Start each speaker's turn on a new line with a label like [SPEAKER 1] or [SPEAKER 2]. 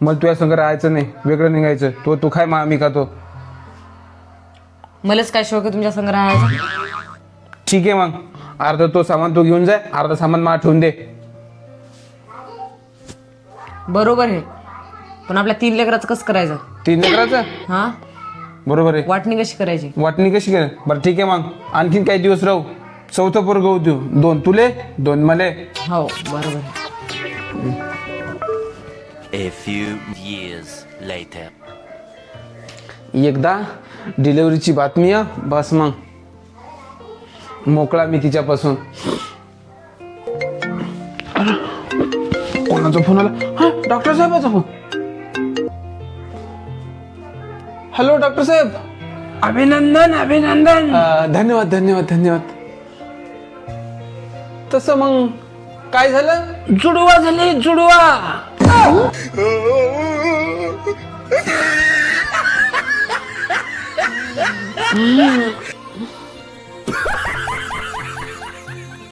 [SPEAKER 1] मला तुझ्या संग राहायचं नाही, वेगळं निघायचं. तू खाय, मी खातो.
[SPEAKER 2] मलाच काय शौक आहे तुमच्या संग राहायचा?
[SPEAKER 1] ठीक आहे, मग अर्धा तो सामान तू घेऊन जाय, अर्धा सामान मला ठेवून दे.
[SPEAKER 2] बरोबर आहे, पण आपल्या 3 लेकराचं कसं करायचं?
[SPEAKER 1] 3 लेकराचं?
[SPEAKER 2] हा,
[SPEAKER 1] बरोबर आहे.
[SPEAKER 2] वाटणी कशी करायची?
[SPEAKER 1] वाटणी कशी केलं? बरं ठीक आहे, मग आणखीन काही दिवस राहू. 4थं पोरगं होतो. 2 तुले 2 मले.
[SPEAKER 2] हो बरोबर आहे.
[SPEAKER 3] A few years later.
[SPEAKER 1] एकदा डिलिव्हरीची बातमी आहे, बस मग मोकळा मी तिच्यापासून. कोणाचा फोन आला? हा, डॉक्टर साहेबाचा फोन. हॅलो डॉक्टर साहेब.
[SPEAKER 4] अभिनंदन अभिनंदन.
[SPEAKER 1] धन्यवाद धन्यवाद धन्यवाद. तसं मग काय झालं?
[SPEAKER 4] जुडवा झाले जुडवा.